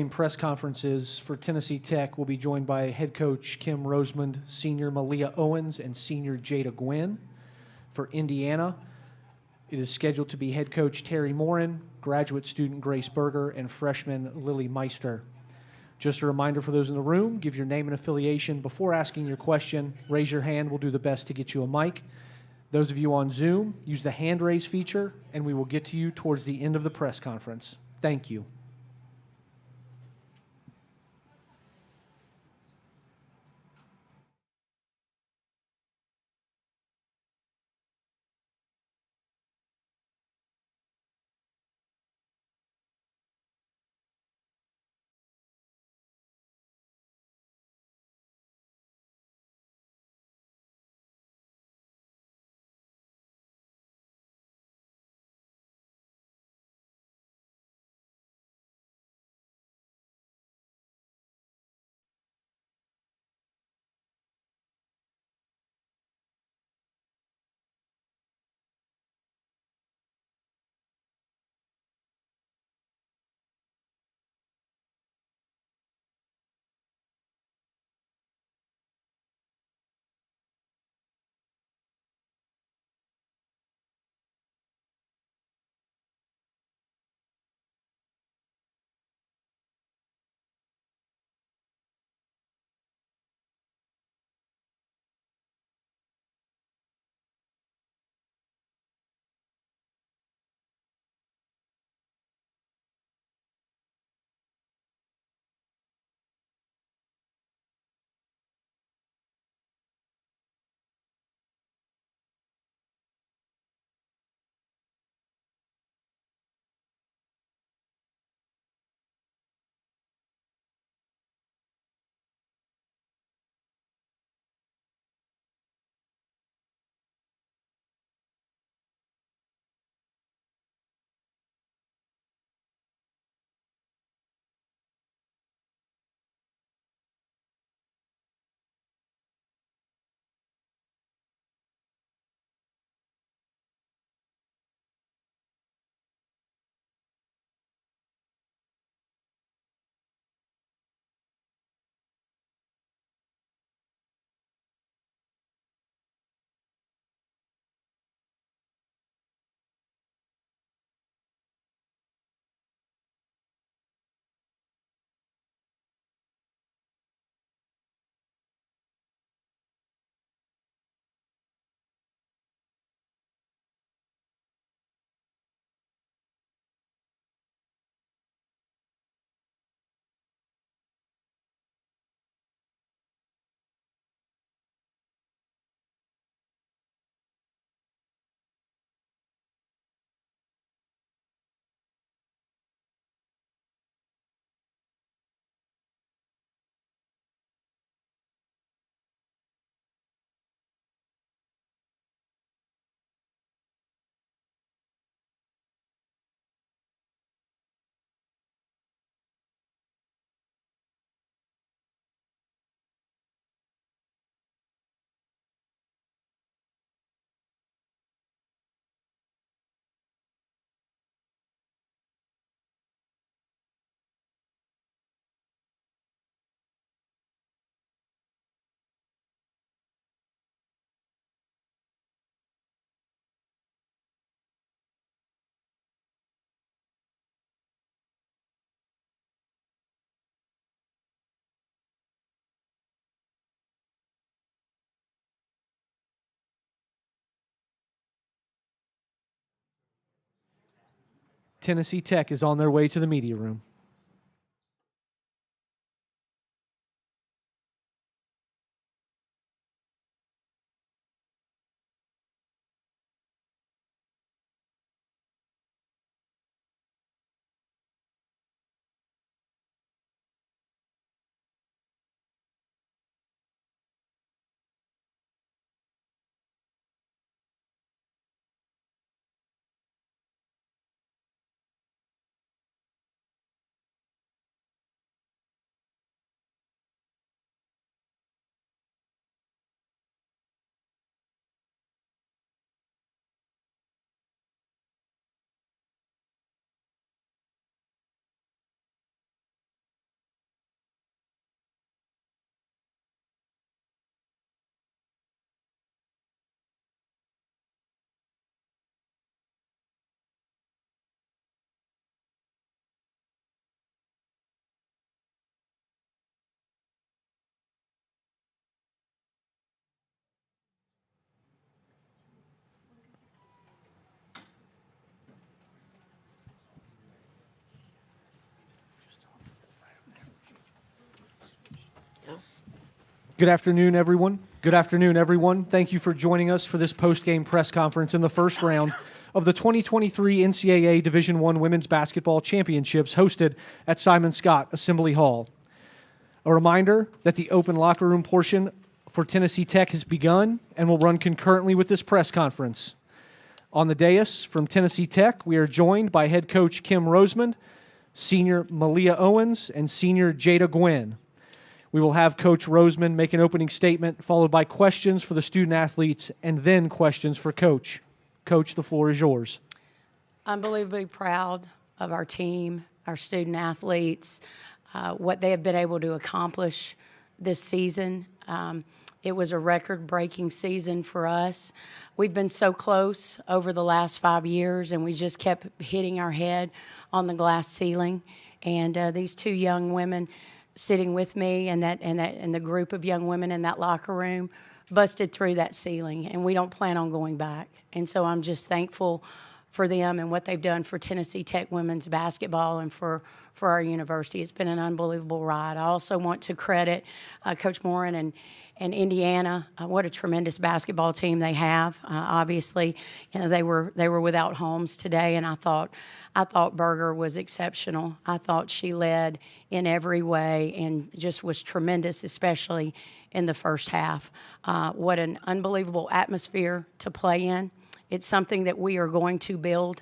Press conferences for Tennessee Tech will be joined by head coach Kim Rosamond, senior Malia Owens, and senior Jada Gwynn. For Indiana, it is scheduled to be head coach Terry Moren, graduate student Grace Berger, and freshman Lily Meister. Just a reminder for those in the room, give your name and affiliation before asking your question. Raise your hand. We'll do the best to get you a mic. Those of you on Zoom, use the hand raise feature, and we will get to you towards the end of the press conference. Thank you. Tennessee Tech is on their way to the media room. Good afternoon, everyone. Good afternoon, everyone. Thank you for joining us for this post-game press conference in the first round of the 2023 NCAA Division I Women's Basketball Championships hosted at Simon Skjodt Assembly Hall. A reminder that the open locker room portion for Tennessee Tech has begun and will run concurrently with this press conference. On the dais from Tennessee Tech, we are joined by head coach Kim Rosamond, senior Malia Owens, and senior Jada Gwynn. We will have Coach Rosamond make an opening statement, followed by questions for the student-athletes, and then questions for Coach. Coach, the floor is yours. Unbelievably proud of our team, our student-athletes, what they have been able to accomplish this season. It was a record-breaking season for us. We've been so close over the last 5 years, and we just kept hitting our head on the glass ceiling. And these two young women sitting with me and the group of young women in that locker room busted through that ceiling, and we don't plan on going back. And so I'm just thankful for them and what they've done for Tennessee Tech women's basketball and for our university. It's been an unbelievable ride. I also want to credit Coach Moren and Indiana. What a tremendous basketball team they have. Obviously, they were without Holmes today, and I thought Berger was exceptional. I thought she led in every way and just was tremendous, especially in the first half. What an unbelievable atmosphere to play in. It's something that we are going to build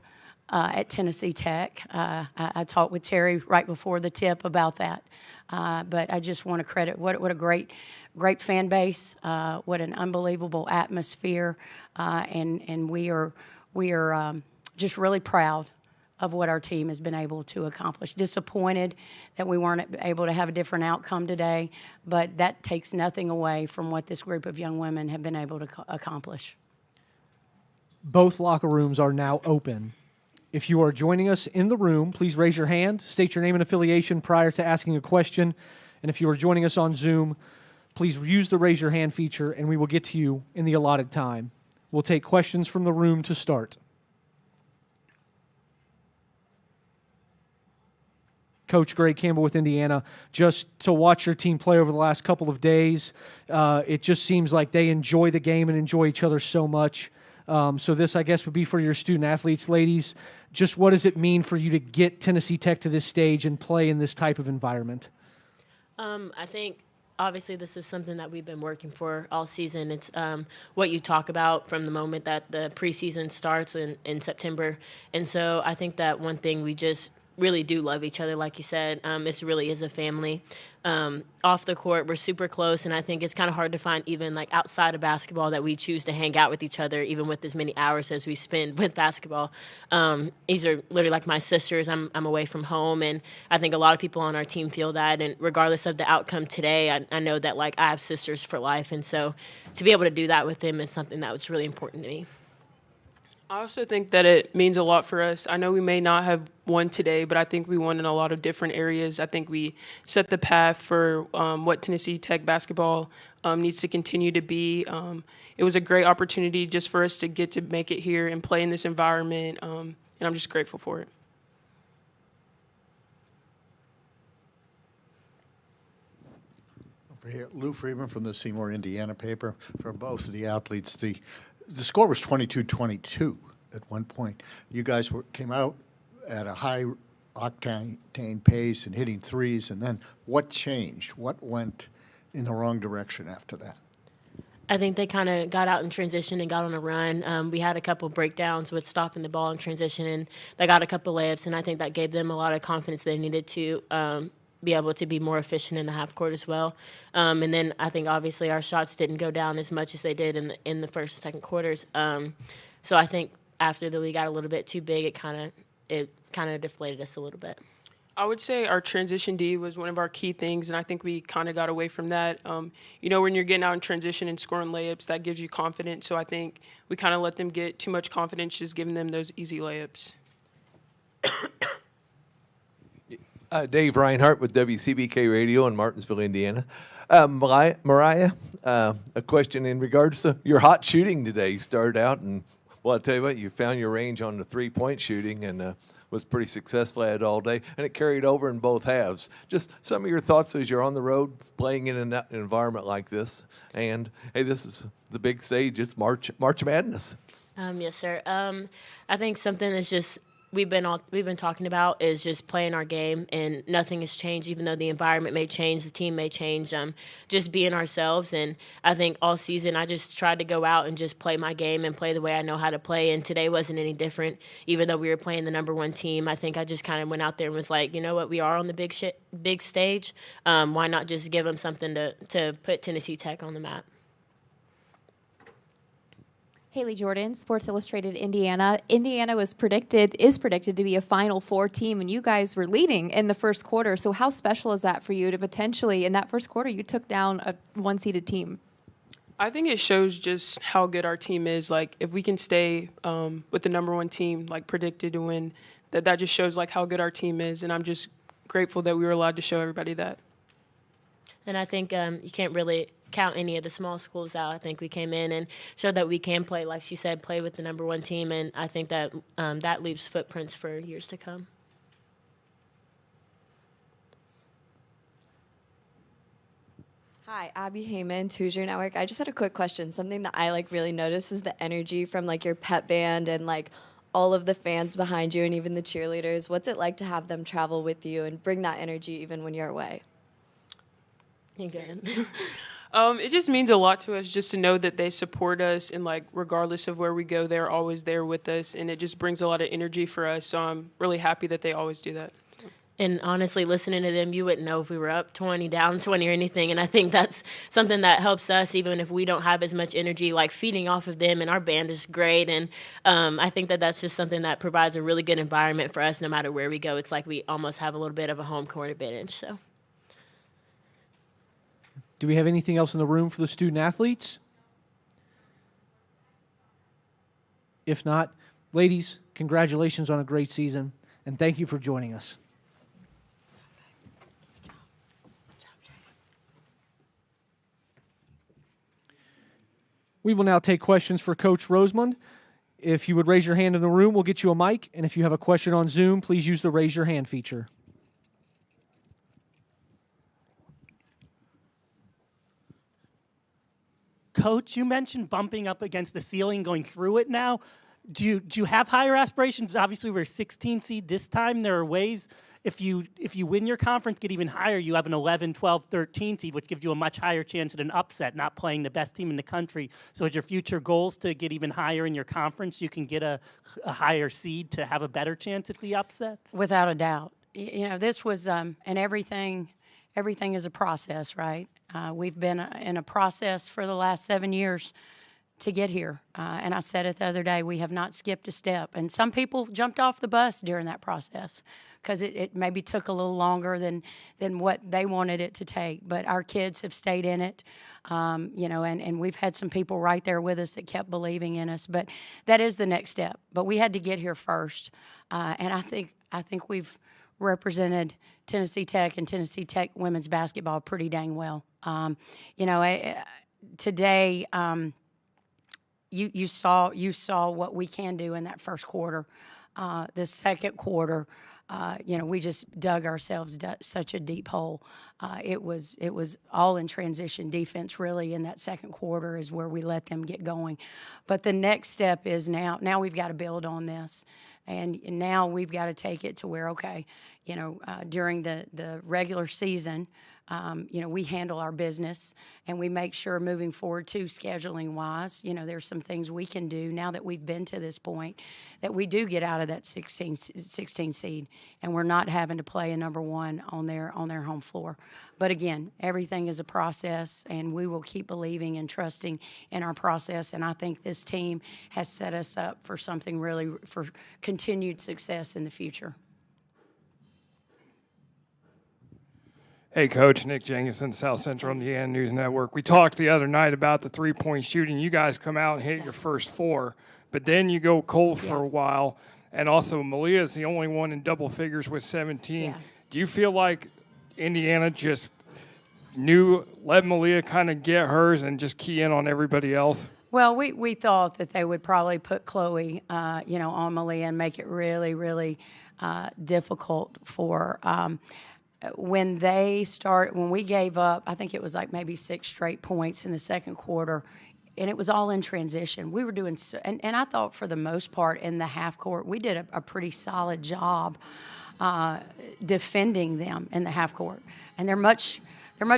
at Tennessee Tech. I talked with Terry right before the tip about that. But I just want to credit what a great fan base, what an unbelievable atmosphere, and we are just really proud of what our team has been able to accomplish. Disappointed that we weren't able to have a different outcome today, but that takes nothing away from what this group of young women have been able to accomplish. Both locker rooms are now open. If you are joining us in the room, please raise your hand, state your name and affiliation prior to asking a question. And if you are joining us on Zoom, please use the raise your hand feature and we will get to you in the allotted time. We'll take questions from the room to start. Coach Greg Campbell with Indiana, just to watch your team play over the last couple of days, it just seems like they enjoy the game and enjoy each other so much. So this, I guess, would be for your student-athletes, ladies. Just what does it mean for you to get Tennessee Tech to this stage and play in this type of environment? I think, obviously, this is something that we've been working for all season. It's what you talk about from the moment that the preseason starts in September. And so I think that one thing we just really do love each other, like you said. This really is a family. Off the court, we're super close, and I think it's kind of hard to find even like outside of basketball that we choose to hang out with each other, even with as many hours as we spend with basketball. These are literally like my sisters. I'm away from home, and I think a lot of people on our team feel that. And regardless of the outcome today, I know that like I have sisters for life, and so to be able to do that with them is something that was really important to me. I also think that it means a lot for us. I know we may not have won today, but I think we won in a lot of different areas. I think we set the path for what Tennessee Tech basketball needs to continue to be. It was a great opportunity just for us to get to make it here and play in this environment, and I'm just grateful for it. Over here, Lou Freeman from the Seymour, Indiana paper. For both of the athletes, the score was 22-22 at one point. You guys came out at a high octane pace and hitting threes, and then what changed? What went in the wrong direction after that? I think they kind of got out in transition and got on a run. We had a couple breakdowns with stopping the ball in transition, and they got a couple layups, and I think that gave them a lot of confidence they needed to be able to be more efficient in the half court as well. And then I think obviously our shots didn't go down as much as they did in the first and second quarters. So I think after the lead got a little bit too big, it kind of deflated us a little bit. I would say our transition D was one of our key things, and I think we kind of got away from that. When you're getting out in transition and scoring layups, that gives you confidence. So I think we kind of let them get too much confidence, just giving them those easy layups. Dave Reinhardt with WCBK Radio in Martinsville, Indiana. Mariah, a question in regards to your hot shooting today. You started out, and well, I'll tell you what, you found your range on the three-point shooting, and was pretty successful at all day, and it carried over in both halves. Just some of your thoughts as you're on the road playing in an environment like this. And, hey, this is the big stage. It's March Madness. Yes, sir. I think something that's just we've been talking about is just playing our game, and nothing has changed. Even though the environment may change, the team may change. Just being ourselves, and I think all season I just tried to go out and just play my game and play the way I know how to play. And today wasn't any different. Even though we were playing the number one team, I think I just kind of went out there and was like, you know what, we are on the big stage. Why not just give them something to put Tennessee Tech on the map? Haley Jordan, Sports Illustrated Indiana. Indiana is predicted to be a Final Four team, and you guys were leading in the first quarter. So how special is that for you to potentially, in that first quarter, you took down a one-seeded team? I think it shows just how good our team is. Like, if we can stay with the number one team, like predicted to win, that just shows like how good our team is. And I'm just grateful that we were allowed to show everybody that. And I think you can't really count any of the small schools out. I think we came in and showed that we can play, like she said, play with the number one team, and I think that that leaves footprints for years to come. Hi, Abby Heyman, Hoosier Network. I just had a quick question. Something that I really noticed is the energy from your pep band and all of the fans behind you and even the cheerleaders. What's it like to have them travel with you and bring that energy even when you're away? You good? It just means a lot to us just to know that they support us, and regardless of where we go, they're always there with us, and it just brings a lot of energy for us. So I'm really happy that they always do that. And honestly, listening to them, you wouldn't know if we were up 20, down 20, or anything. And I think that's something that helps us, even if we don't have as much energy, feeding off of them. And our band is great. And I think that that's just something that provides a really good environment for us no matter where we go. It's like we almost have a little bit of a home court advantage. So. Do we have anything else in the room for the student athletes? If not, ladies, congratulations on a great season, and thank you for joining us. We will now take questions for Coach Rosamond. If you would raise your hand in the room, we'll get you a mic, and if you have a question on Zoom, please use the raise your hand feature. Coach, you mentioned bumping up against the ceiling, going through it now. Do you have higher aspirations? Obviously, we're a 16 seed this time. There are ways, if you win your conference, get even higher, you have an 11, 12, 13 seed, which gives you a much higher chance at an upset, not playing the best team in the country. So is your future goals to get even higher in your conference? You can get a higher seed to have a better chance at the upset? Without a doubt. This was, and everything is a process, right? We've been in a process for the last 7 years to get here. And I said it the other day, we have not skipped a step. And some people jumped off the bus during that process because it maybe took a little longer than what they wanted it to take. But our kids have stayed in it, and we've had some people right there with us that kept believing in us. But that is the next step. But we had to get here first. And I think we've represented Tennessee Tech and Tennessee Tech women's basketball pretty dang well. Today, you saw what we can do in that first quarter. The second quarter, we just dug ourselves such a deep hole. It was all in transition defense, really, in that second quarter is where we let them get going. But the next step is now we've got to build on this. And now we've got to take it to where, okay, during the regular season, we handle our business and we make sure moving forward too, scheduling wise, there's some things we can do now that we've been to this point that we do get out of that 16 seed and we're not having to play a number one on their home floor. But again, everything is a process and we will keep believing and trusting in our process. And I think this team has set us up for something really, for continued success in the future. Hey, Coach. Nick Jenkinson, South Central Indiana News Network. We talked the other night about the three-point shooting. You guys come out and hit your first four, but then you go cold for a while. And also, Malia is the only one in double figures with 17. Yeah. Do you feel like Indiana just let Malia kind of get hers and just key in on everybody else? Well, we thought that they would probably put Chloe, on Malia and make it really, really difficult for. When we gave up, I think it was like maybe 6 straight points in the second quarter, and it was all in transition. We were doing, and I thought for the most part in the half court, we did a pretty solid job defending them in the half court, and they're much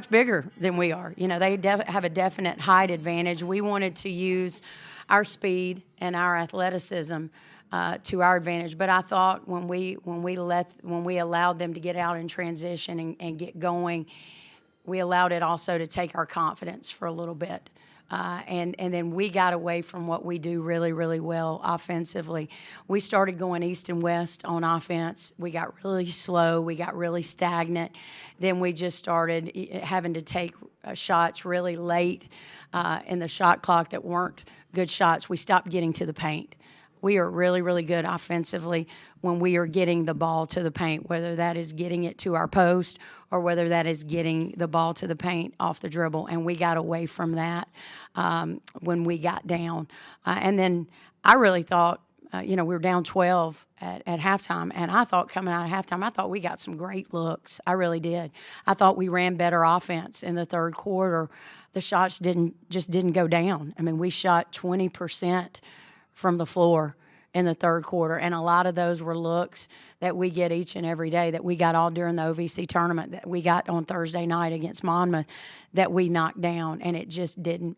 bigger than we are. You know, they have a definite height advantage. We wanted to use our speed and our athleticism to our advantage. But I thought when we allowed them to get out in transition and get going, we allowed it also to take our confidence for a little bit. And then we got away from what we do really, really well offensively. We started going east and west on offense. We got really slow. We got really stagnant. Then we just started having to take shots really late in the shot clock that weren't good shots. We stopped getting to the paint. We are really, really good offensively when we are getting the ball to the paint, whether that is getting it to our post or whether that is getting the ball to the paint off the dribble. And we got away from that when we got down. And then I really thought, we were down 12 at halftime, and I thought coming out of halftime, I thought we got some great looks. I really did. I thought we ran better offense in the third quarter. The shots didn't go down. I mean, we shot 20% from the floor in the third quarter, and a lot of those were looks that we get each and every day, that we got all during the OVC tournament, that we got on Thursday night against Monmouth, that we knocked down, and it just didn't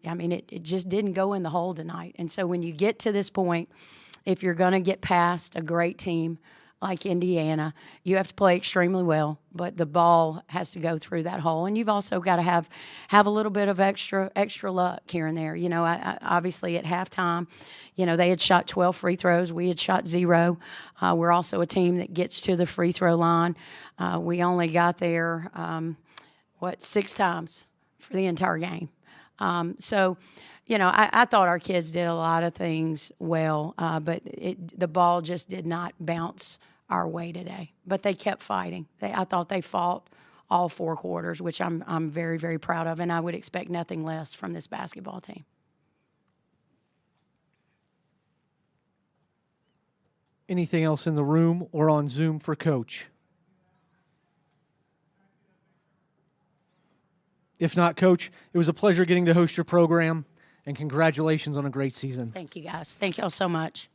go in the hole tonight. And so when you get to this point, if you're going to get past a great team like Indiana, you have to play extremely well, but the ball has to go through that hole, and you've also got to have a little bit of extra luck here and there. You know, obviously at halftime, they had shot 12 free throws. We had shot 0. We're also a team that gets to the free throw line. We only got there 6 times for the entire game. I thought our kids did a lot of things well, but the ball just did not bounce our way today. But they kept fighting. I thought they fought all 4 quarters, which I'm very, very proud of, and I would expect nothing less from this basketball team. Anything else in the room or on Zoom for Coach? If not, Coach, it was a pleasure getting to host your program, and congratulations on a great season. Thank you, guys. Thank you all so much.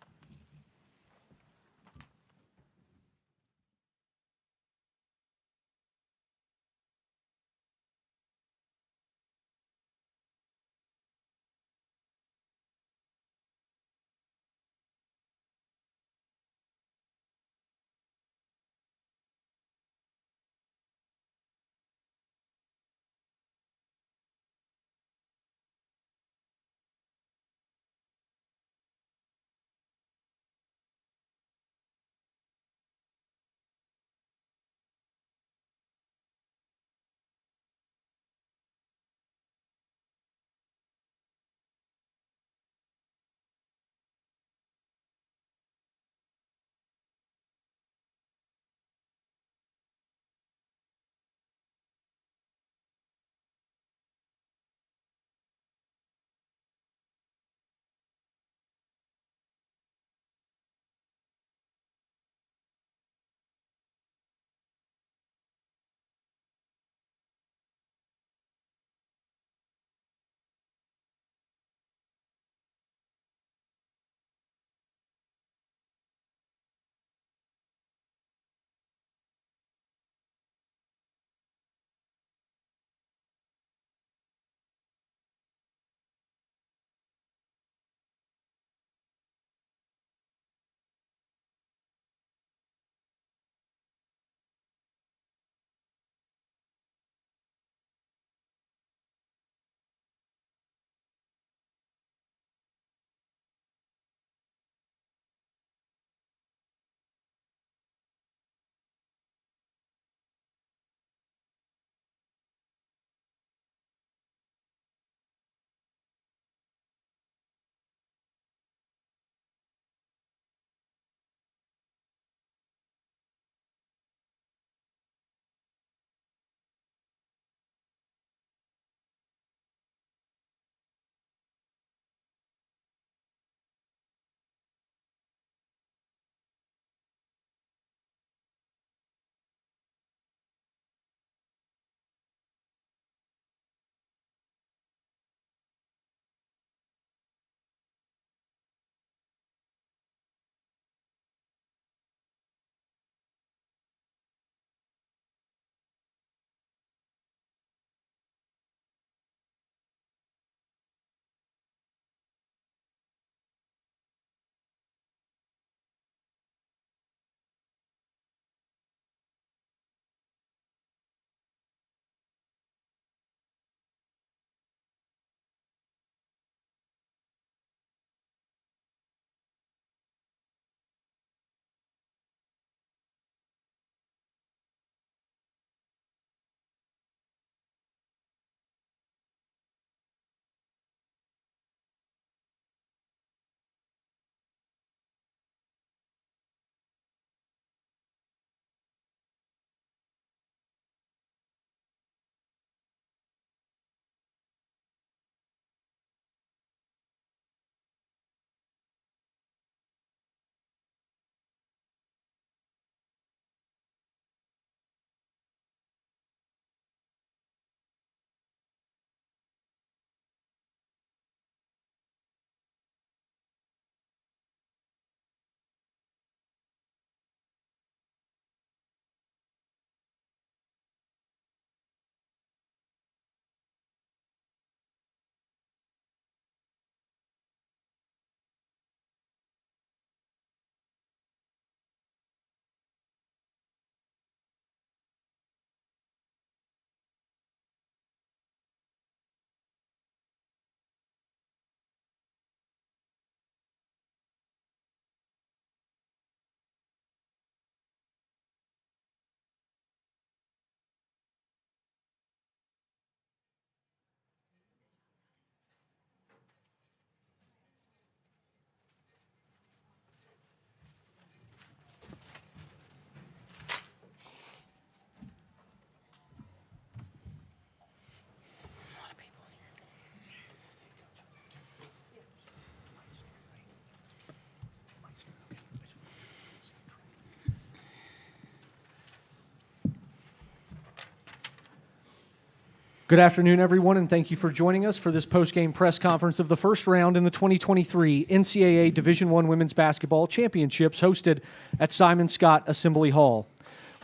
Good afternoon, everyone, and thank you for joining us for this post-game press conference of the first round in the 2023 NCAA Division I Women's Basketball Championships hosted at Simon Skjodt Assembly Hall.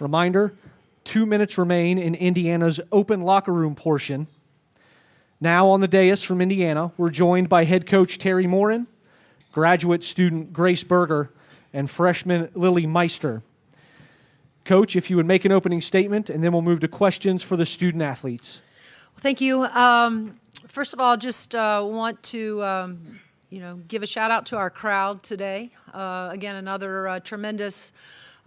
Reminder, 2 minutes remain in Indiana's open locker room portion. Now on the dais from Indiana, we're joined by head coach Terry Moren, graduate student Grace Berger, and freshman Lily Meister. Coach, if you would make an opening statement, and then we'll move to questions for the student athletes. Thank you. First of all, just want to, give a shout out to our crowd today. Again, another tremendous,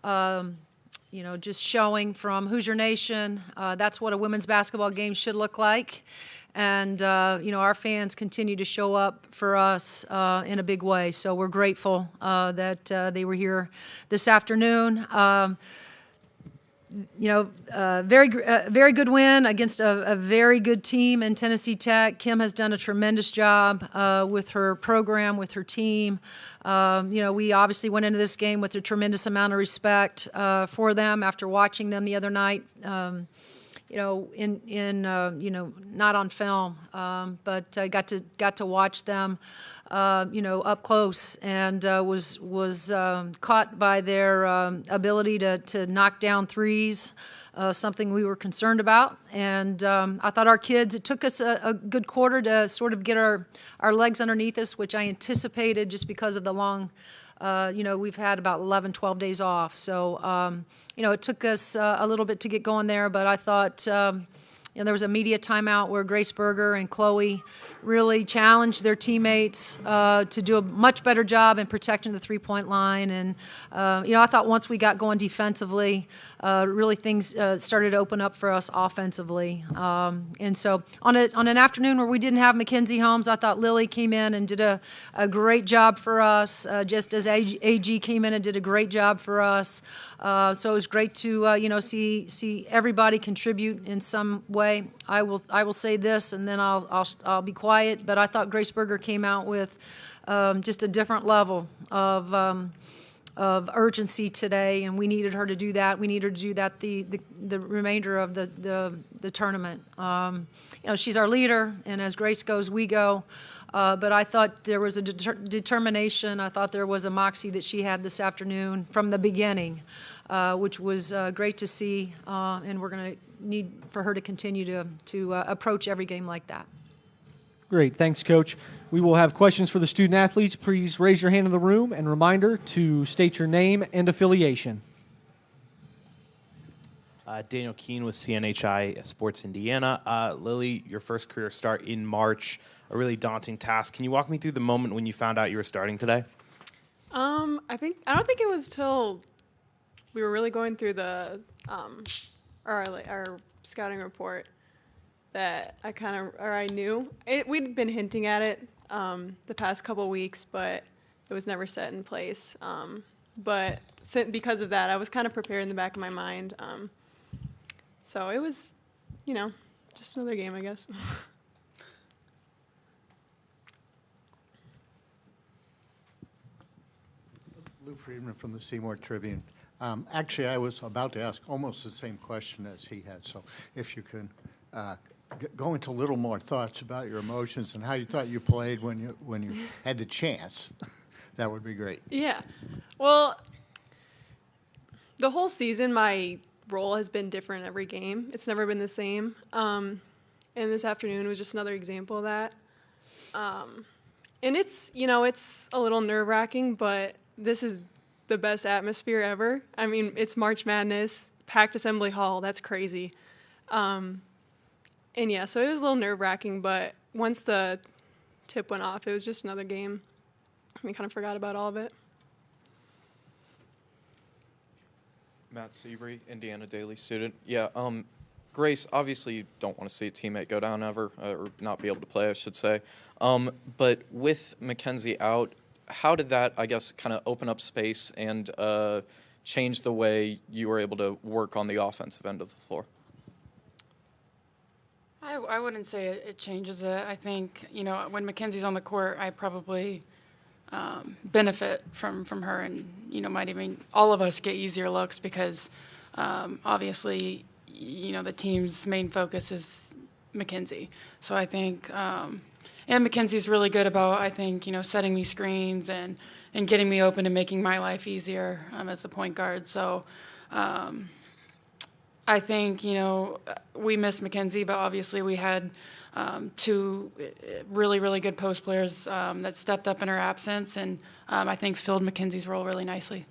just showing from Hoosier Nation. That's what a women's basketball game should look like. And, our fans continue to show up for us in a big way. So we're grateful that they were here this afternoon. Very good win against a very good team in Tennessee Tech. Kim has done a tremendous job with her program, with her team. We obviously went into this game with a tremendous amount of respect for them after watching them the other night. Not on film, but I got to watch them, up close, and was caught by their ability to knock down threes, something we were concerned about. And I thought our kids, it took us a good quarter to sort of get our legs underneath us, which I anticipated just because of the long. We've had about 11, 12 days off. So, it took us a little bit to get going there, but I thought, there was a media timeout where Grace Berger and Chloe really challenged their teammates to do a much better job in protecting the three-point line. And, I thought once we got going defensively, really things started to open up for us offensively. And so on an afternoon where we didn't have Mackenzie Holmes, I thought Lily came in and did a great job for us, just as AG came in and did a great job for us. So it was great to, see everybody contribute in some way. I will say this, and then I'll be quiet. But I thought Grace Berger came out with just a different level of urgency today, and we needed her to do that. We needed her to do that the remainder of the tournament. She's our leader, and as Grace goes, we go. But I thought there was a determination. I thought there was a moxie that she had this afternoon from the beginning, which was great to see. And we're going to need for her to continue to approach every game like that. Great. Thanks, Coach. We will have questions for the student athletes. Please raise your hand in the room, and reminder to state your name and affiliation. Daniel Keene with CNHI Sports Indiana. Lily, your first career start in March, a really daunting task. Can you walk me through the moment when you found out you were starting today? I don't think it was till we were really going through our scouting report that I knew. We'd been hinting at it the past couple weeks, but it was never set in place. But because of that, I was kind of prepared in the back of my mind. So it was, just another game, I guess. Lou Friedman from the Seymour Tribune. Actually, I was about to ask almost the same question as he had. So if you can go into a little more thoughts about your emotions and how you thought you played when you had the chance, that would be great. Yeah. Well, the whole season, my role has been different every game. It's never been the same. And this afternoon was just another example of that. And it's a little nerve-wracking, but this is the best atmosphere ever. I mean, it's March Madness, packed Assembly Hall. That's crazy. And yeah, so it was a little nerve-wracking, but once the tip went off, it was just another game. We kind of forgot about all of it. Matt Seabury, Indiana Daily student. Yeah, Grace, obviously you don't want to see a teammate go down ever, or not be able to play, I should say. But with Mackenzie out, how did that, I guess, kind of open up space and change the way you were able to work on the offensive end of the floor? I wouldn't say it changes it. I think, when Mackenzie's on the court, I probably benefit from her, and, might even all of us get easier looks because obviously, the team's main focus is Mackenzie. So I think, and Mackenzie's really good about, I think, setting me screens and getting me open and making my life easier as the point guard. So I think, we missed Mackenzie, but obviously we had two really, really good post players that stepped up in her absence, and I think filled Mackenzie's role really nicely.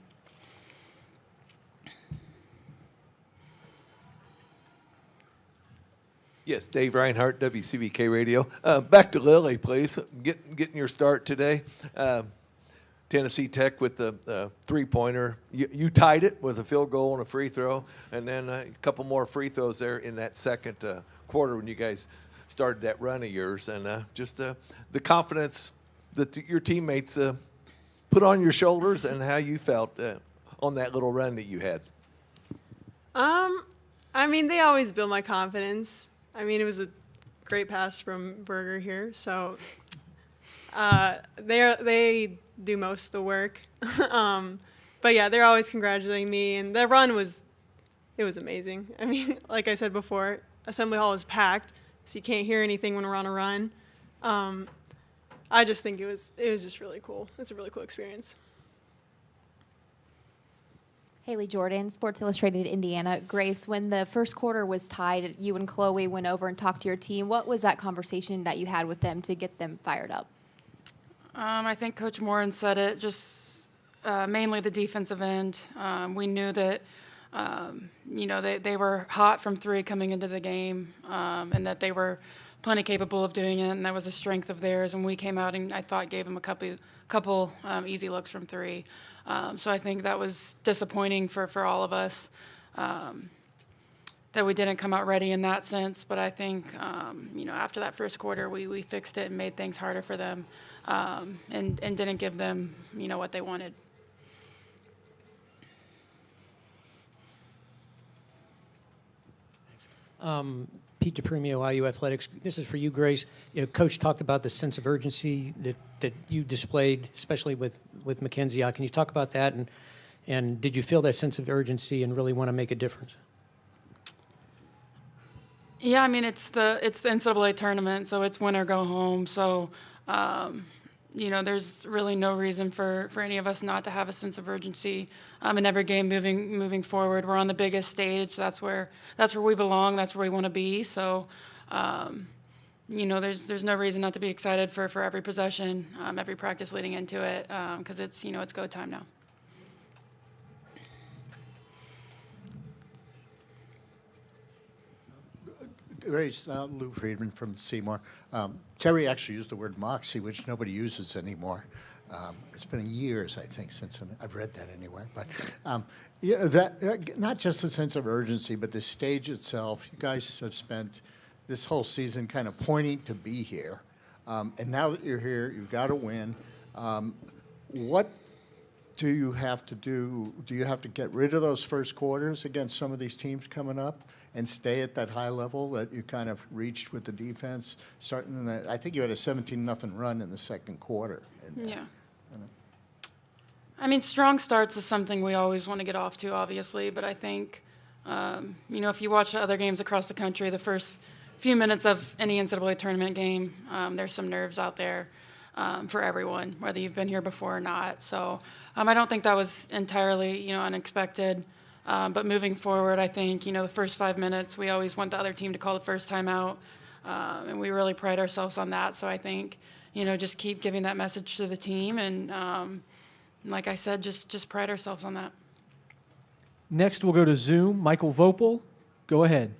Yes, Dave Reinhardt, WCBK Radio. Back to Lily, please. Getting your start today. Tennessee Tech with the three-pointer. You tied it with a field goal and a free throw, and then a couple more free throws there in that second quarter when you guys started that run of yours. And just the confidence that your teammates put on your shoulders and how you felt on that little run that you had. I mean, they always build my confidence. I mean, it was a great pass from Berger here, so they do most of the work. But yeah, they're always congratulating me, and the run was amazing. I mean, like I said before, Assembly Hall is packed, so you can't hear anything when we're on a run. I just think it was just really cool. It's a really cool experience. Haley Jordan, Sports Illustrated Indiana. Grace, when the first quarter was tied, you and Chloe went over and talked to your team. What was that conversation that you had with them to get them fired up? I think Coach Moren said it, just mainly the defensive end. We knew that, they were hot from three coming into the game, and that they were plenty capable of doing it, and that was a strength of theirs. And we came out and I thought gave them a couple easy looks from three. So I think that was disappointing for all of us, that we didn't come out ready in that sense. But I think, after that first quarter, we fixed it and made things harder for them, and didn't give them, what they wanted. Pete DePremio, IU Athletics. This is for you, Grace. Coach talked about the sense of urgency that you displayed, especially with Mackenzie. Can you talk about that? And did you feel that sense of urgency and really want to make a difference? Yeah, I mean, it's the NCAA tournament, so it's win or go home. So, there's really no reason for any of us not to have a sense of urgency in every game moving forward. We're on the biggest stage. That's where we belong. That's where we want to be. So, there's no reason not to be excited for every possession, every practice leading into it, because it's go time now. Grace, Lou Friedman from Seymour. Terry actually used the word moxie, which nobody uses anymore. It's been years, I think, since I've read that anywhere. But that not just a sense of urgency, but the stage itself. You guys have spent this whole season kind of pointing to be here, and now that you're here, you've got to win. What do you have to do? Do you have to get rid of those first quarters against some of these teams coming up and stay at that high level that you kind of reached with the defense? Starting in that, I think you had a 17-0 run in the second quarter. Yeah. I mean, strong starts is something we always want to get off to, obviously, but I think, if you watch the other games across the country, the first few minutes of any NCAA tournament game, there's some nerves out there for everyone, whether you've been here before or not. So I don't think that was entirely, unexpected. But moving forward, I think, the first 5 minutes, we always want the other team to call the first time out, and we really pride ourselves on that. So I think, just keep giving that message to the team, and like I said, just pride ourselves on that. Next, we'll go to Zoom. Michael Vopel, go ahead.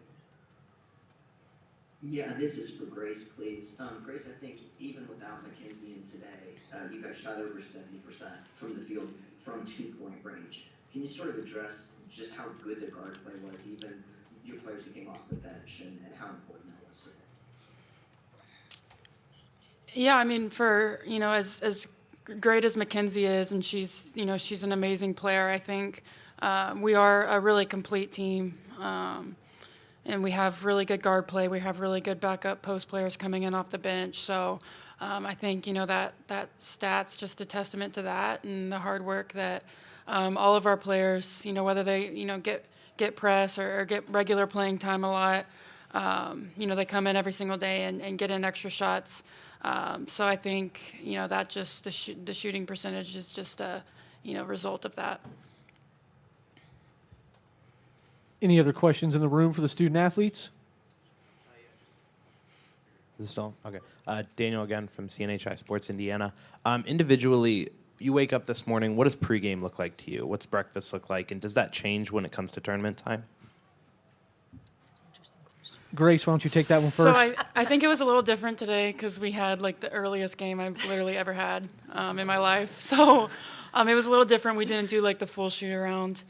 Yeah, this is for Grace, please. Grace, I think even without Mackenzie in today, you guys shot over 70% from the field from 2-point range. Can you sort of address just how good the guard play was, even your players who came off the bench, and how important that was for them? Yeah, I mean, for, as great as Mackenzie is, and she's an amazing player, I think we are a really complete team. And we have really good guard play. We have really good backup post players coming in off the bench. So I think, that stat's just a testament to that and the hard work that all of our players, whether they, get press or get regular playing time a lot, They come in every single day and get in extra shots. So I think, that just the shooting percentage is just a, result of that. Any other questions in the room for the student athletes? Is this still? Okay. Daniel again from CNHI Sports Indiana. Individually, you wake up this morning, what does pregame look like to you? What's breakfast look like? And does that change when it comes to tournament time? Grace, why don't you take that one So first? I think it was a little different today because we had like the earliest game I've literally ever had in my life. So it was a little different. We didn't do like the full shoot around,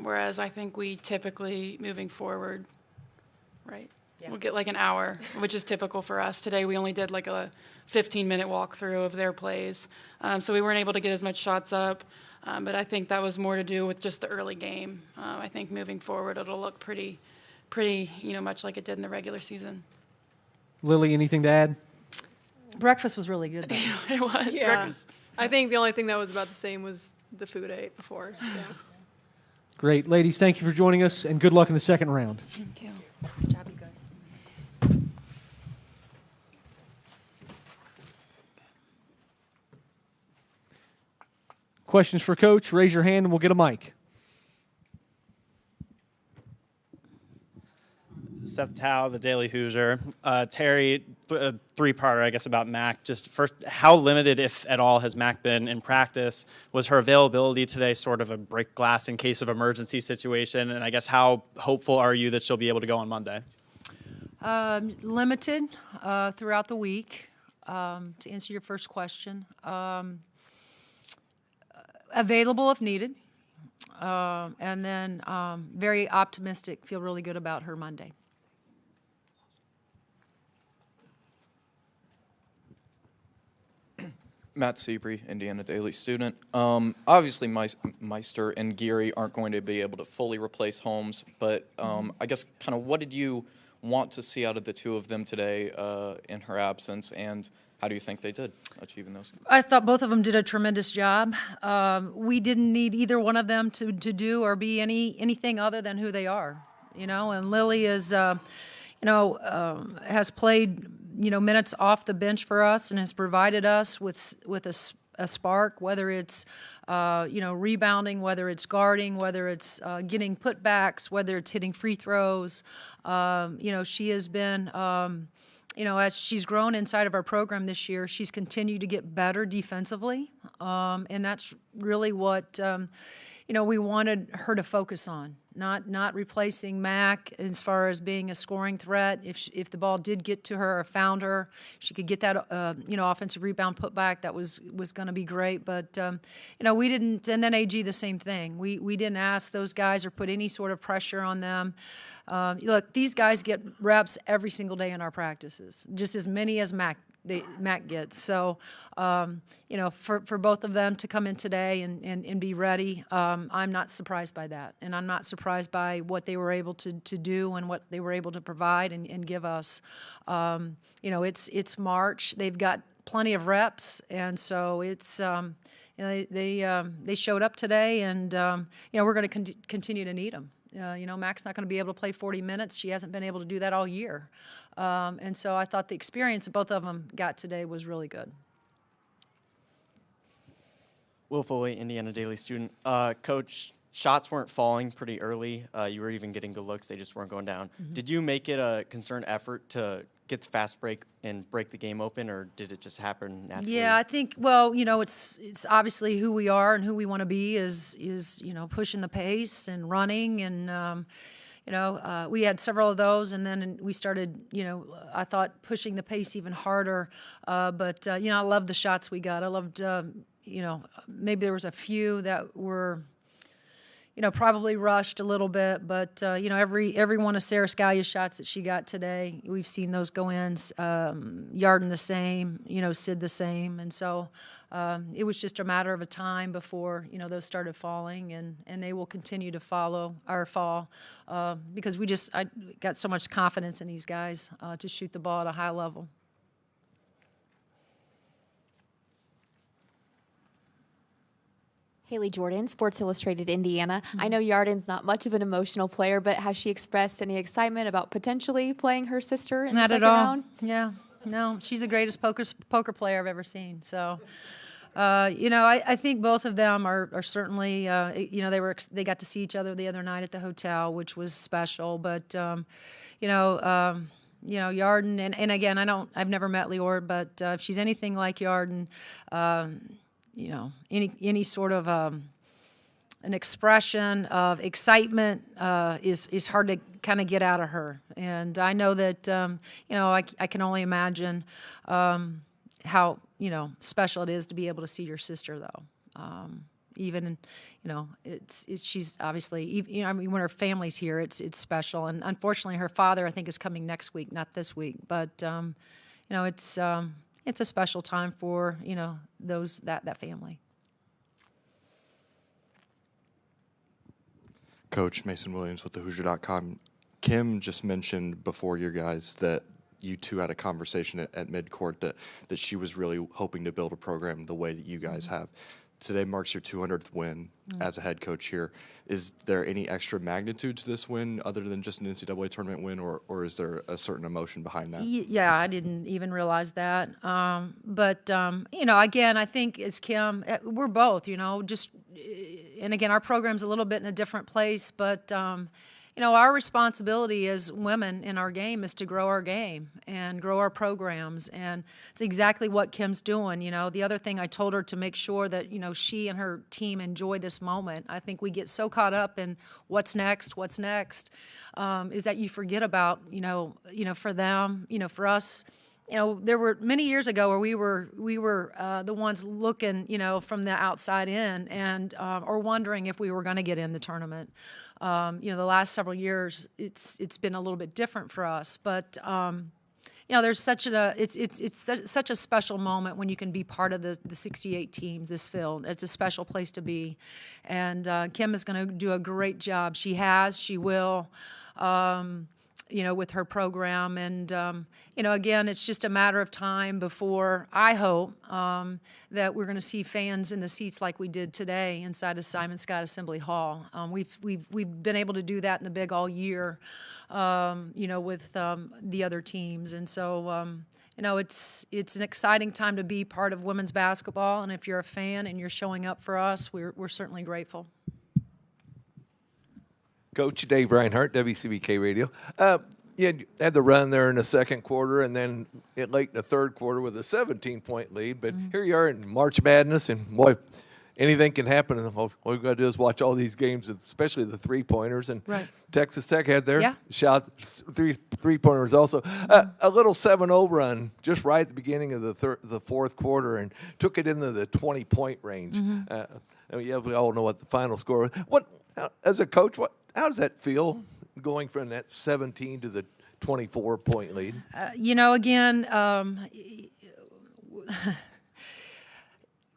whereas I think we typically, moving forward, right, we'll get like an hour, which is typical for us. Today we only did like a 15-minute walkthrough of their plays. So we weren't able to get as much shots up, but I think that was more to do with just the early game. I think moving forward it'll look pretty, much like it did in the regular season. Lily, anything to add? Breakfast was really good, though. It was. Yeah. Breakfast. I think the only thing that was about the same was the food I ate before. So. Great. Ladies, thank you for joining us, and good luck in the second round. Thank you. Good job, you guys. Questions for Coach? Raise your hand and we'll get a mic. Seth Tao, the Daily Hoosier. Terry, three-parter, I guess, about Mac. Just first, how limited, if at all, has Mac been in practice? Was her availability today sort of a break glass in case of emergency situation? And I guess how hopeful are you that she'll be able to go on Monday? Limited throughout the week, to answer your first question. Available if needed. And then very optimistic, feel really good about her Monday. Matt Seabury, Indiana Daily Student. Obviously, Meister and Geary aren't going to be able to fully replace Holmes, but I guess kind of what did you want to see out of the two of them today in her absence, and how do you think they did achieving those? I thought both of them did a tremendous job. We didn't need either one of them to do or be anything other than who they are, And Lily is, has played, minutes off the bench for us and has provided us with a spark, whether it's, rebounding, whether it's guarding, whether it's getting putbacks, whether it's hitting free throws. She has been, as she's grown inside of our program this year, she's continued to get better defensively. And that's really what, we wanted her to focus on, not replacing Mac as far as being a scoring threat. If the ball did get to her or found her, she could get that, offensive rebound putback. That was going to be great. But, we didn't, and then AG the same thing. We didn't ask those guys or put any sort of pressure on them. Look, these guys get reps every single day in our practices, just as many as Mac gets. So, for both of them to come in today and be ready, I'm not surprised by that. And I'm not surprised by what they were able to do and what they were able to provide and give us. It's March. They've got plenty of reps, and so it's they showed up today, and we're going to continue to need them. Mac's not going to be able to play 40 minutes. She hasn't been able to do that all year. And so I thought the experience that both of them got today was really good. Will Foley, Indiana Daily Student. Coach, shots weren't falling pretty early. You were even getting good looks. They just weren't going down. Mm-hmm. Did you make it a concerted effort to get the fast break and break the game open, or did it just happen naturally? Yeah, I think, it's obviously who we are and who we want to be is pushing the pace and running. And, we had several of those, and then we started, I thought pushing the pace even harder. But I love the shots we got. I loved, maybe there was a few that were, probably rushed a little bit, but every one of Sarah Scalia's shots that she got today, we've seen those go in. Yarden the same, Sid the same, and so it was just a matter of a time before those started falling, and they will continue to fall because I got so much confidence in these guys to shoot the ball at a high level. Haley Jordan, Sports Illustrated Indiana. I know Yarden's not much of an emotional player, but has she expressed any excitement about potentially playing her sister in the Not second at all. round? Yeah, no, she's the greatest poker player I've ever seen. So, I think both of them are certainly, they got to see each other the other night at the hotel, which was special. But, Yarden, and again, I've never met Lior, but if she's anything like Yarden, any sort of an expression of excitement is hard to kind of get out of her. And I know that, I can only imagine how, special it is to be able to see your sister, though. Even, she's obviously, when her family's here, it's special. And unfortunately, her father, I think, is coming next week, not this week. But, it's a special time for, that family. Coach Mason Williams with thehoosier.com. Kim just mentioned before you guys that you two had a conversation at midcourt that she was really hoping to build a program the way that you guys have. Today marks your 200th win as a head coach here. Is there any extra magnitude to this win other than just an NCAA tournament win, or is there a certain emotion behind that? Yeah, I didn't even realize that. Again, I think as Kim, we're both, and again, our program's a little bit in a different place, but, our responsibility as women in our game is to grow our game and grow our programs. And it's exactly what Kim's doing. The other thing I told her to make sure that, she and her team enjoy this moment. I think we get so caught up in what's next, is that you forget about, for them, for us. There were many years ago where we were the ones looking, from the outside in and or wondering if we were going to get in the tournament. The last several years, it's been a little bit different for us, but there's such a special moment when you can be part of the 68 teams. This field, it's a special place to be, and Kim is going to do a great job. She will. With her program. And, again, it's just a matter of time before, I hope, that we're going to see fans in the seats like we did today inside of Simon Scott Assembly Hall. We've been able to do that in the Big all year, with the other teams. And so, it's an exciting time to be part of women's basketball. And if you're a fan and you're showing up for us, we're certainly grateful. Coach Dave Reinhardt, WCBK Radio. You had the run there in the second quarter, and then late in the third quarter with a 17-point lead. But here you are in March Madness, and boy, anything can happen. And all we've got to do is watch all these games, especially the three-pointers. And right. Texas Tech had their shot, three-pointers also. A little 7-0 run just right at the beginning of the fourth quarter, and took it into the 20-point range. We all know what the final score was. As a coach, how does that feel, going from that 17 to the 24-point lead? Again,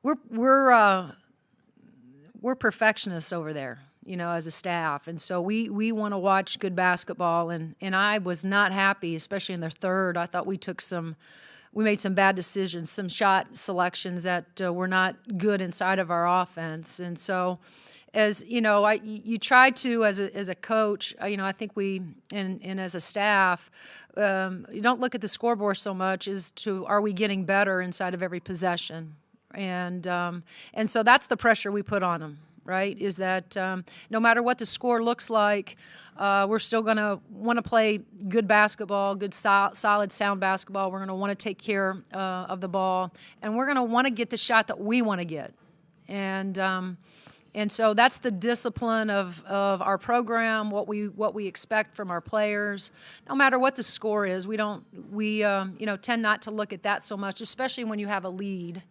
we're perfectionists over there, as a staff, and so we want to watch good basketball. And I was not happy, especially in the third. I thought we made some bad decisions, some shot selections that were not good inside of our offense, and so. As you try to, as a coach, I think and as a staff, you don't look at the scoreboard so much as to are we getting better inside of every possession, and so that's the pressure we put on them, right? Is that no matter what the score looks like, we're still going to want to play good basketball, good solid, sound basketball. We're going to want to take care of the ball, and we're going to want to get the shot that we want to get, and so that's the discipline of our program, what we expect from our players. No matter what the score is, we tend not to look at that so much, especially when you have a lead,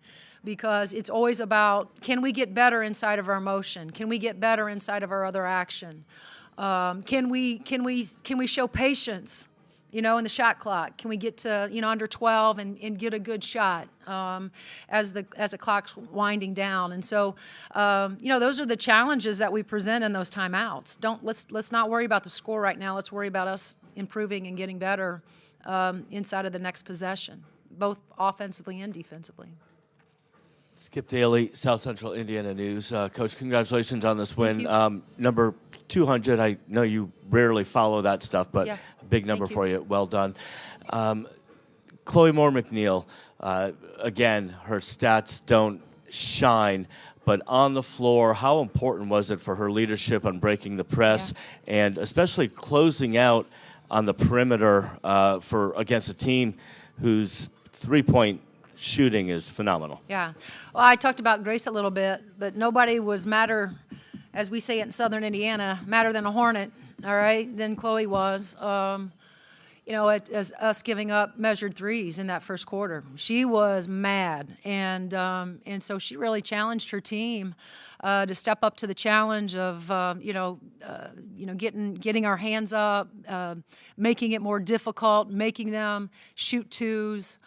because it's always about, can we get better inside of our motion? Can we get better inside of our other action? Can we show patience? In the shot clock, can we get to under 12 and get a good shot as the clock's winding down? And so those are the challenges that we present in those timeouts. Let's not worry about the score right now. Let's worry about us improving and getting better inside of the next possession, both offensively and defensively. Skip Daly, South Central Indiana News. Coach, congratulations on this win. you. Number 200, I know you rarely follow that stuff, but Yeah. a big number for you. Well done. Chloe Moore McNeil, again, her stats don't shine, but on the floor, how important was it for her leadership on breaking the press and especially closing out on the perimeter against a team whose three-point shooting is phenomenal? Yeah. Well, I talked about Grace a little bit, but nobody was madder, as we say it in Southern Indiana, madder than a hornet, all right, than Chloe was. As us giving up measured threes in that first quarter. She was mad, and so she really challenged her team to step up to the challenge of getting our hands up, making it more difficult, making them shoot twos.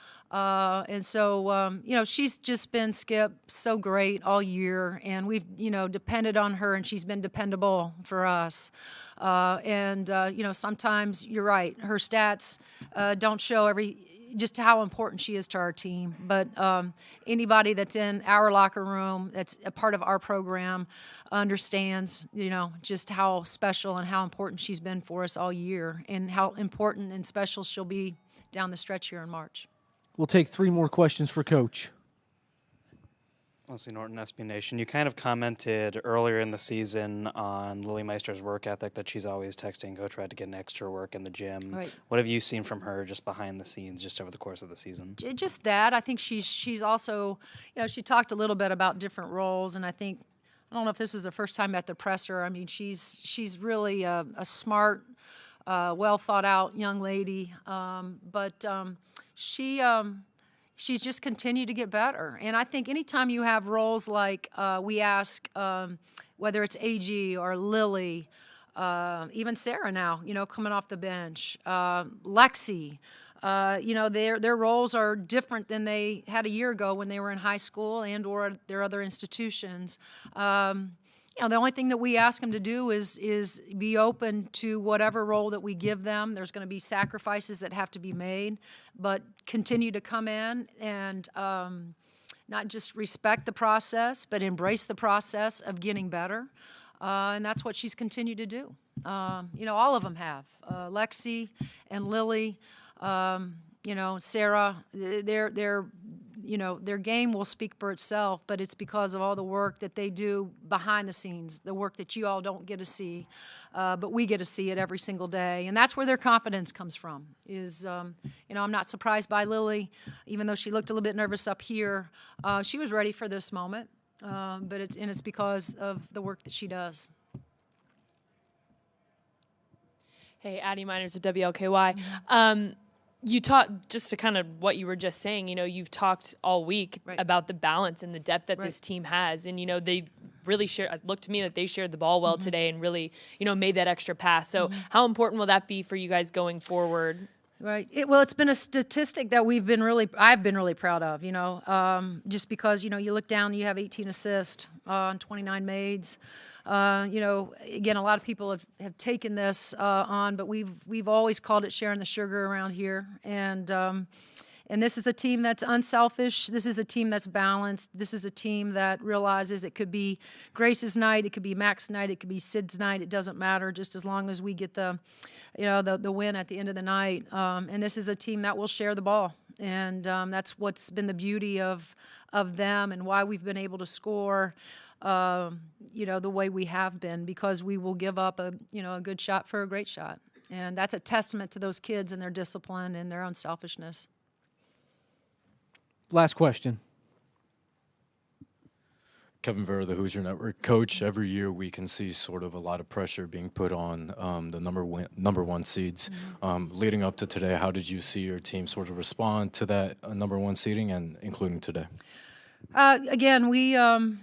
She's just been, Skip, so great all year, and we've, depended on her, and she's been dependable for us. Sometimes you're right, her stats don't show just how important she is to our team. But anybody that's in our locker room, that's a part of our program, understands, just how special and how important she's been for us all year, and how important and special she'll be down the stretch here in March. We'll take 3 more questions for Coach. Leslie Norton, SB Nation. You kind of commented earlier in the season on Lily Meister's work ethic, that she's always texting Coach Red to get an extra work in the gym. Right. What have you seen from her just behind the scenes, just over the course of the season? Just that. I think she's also, she talked a little bit about different roles, and I think, I don't know if this is the first time at the presser. I mean, she's really a smart, well thought out young lady, but she's just continued to get better. And I think anytime you have roles like we ask, whether it's AG or Lily, even Sarah now, coming off the bench, Lexi, their roles are different than they had a year ago when they were in high school and or their other institutions. The only thing that we ask them to do is be open to whatever role that we give them. There's going to be sacrifices that have to be made, but continue to come in and not just respect the process, but embrace the process of getting better. And that's what she's continued to do. All of them have. Lexi and Lily, Sarah, their game will speak for itself, but it's because of all the work that they do behind the scenes, the work that you all don't get to see, but we get to see it every single day. And that's where their confidence comes from, I'm not surprised by Lily, even though she looked a little bit nervous up here. She was ready for this moment, but it's because of the work that she does. Hey, Addie Miners at WLKY. You talked, just to kind of what you were just saying, you've talked all week about the balance and the depth that this team has. And, they really it looked to me like they shared the ball well today and really, made that extra pass. So how important will that be for you guys going forward? Right. It's been a statistic that I've been really proud of, just because, you look down, you have 18 assists on 29 mades. Again, a lot of people have taken this on, but we've always called it sharing the sugar around here. And this is a team that's unselfish. This is a team that's balanced. This is a team that realizes it could be Grace's night, it could be Mac's night, it could be Sid's night. It doesn't matter, just as long as we get the win at the end of the night. And this is a team that will share the ball. And that's what's been the beauty of them and why we've been able to score the way we have been, because we will give up a good shot for a great shot. And that's a testament to those kids and their discipline and their unselfishness. Last question. Kevin Vera, the Hoosier Network. Coach, every year we can see sort of a lot of pressure being put on the number one seeds. Leading up to today, how did you see your team sort of respond to that number one seeding, and including today? Again, we, the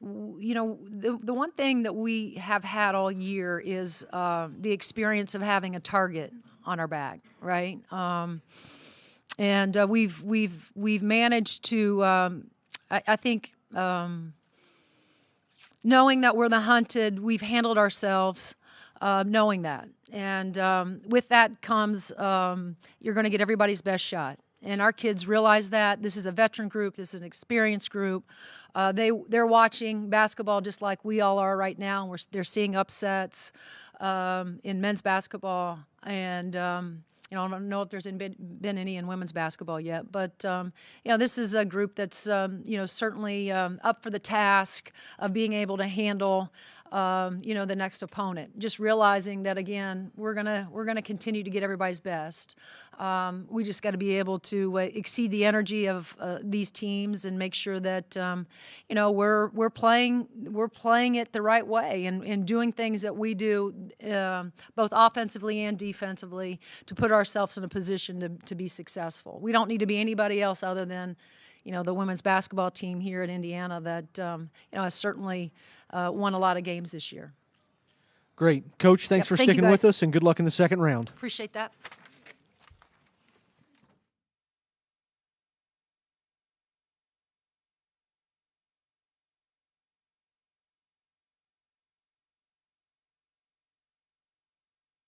one thing that we have had all year is the experience of having a target on our back, right? And we've managed to, I think, knowing that we're the hunted, we've handled ourselves, knowing that. And with that comes, you're going to get everybody's best shot. And our kids realize that. This is a veteran group. This is an experienced group. They're watching basketball just like we all are right now. They're seeing upsets in men's basketball. And, I don't know if there's been any in women's basketball yet. But, this is a group that's, certainly up for the task of being able to handle the next opponent. Just realizing that, again, we're gonna continue to get everybody's best. We just got to be able to exceed the energy of these teams and make sure that we're playing it the right way and doing things that we do both offensively and defensively to put ourselves in a position to be successful. We don't need to be anybody else other than the women's basketball team here at Indiana that has certainly won a lot of games this year. Great. Coach, thanks for Thank you, sticking with guys. us, and good luck in the second round. Appreciate that.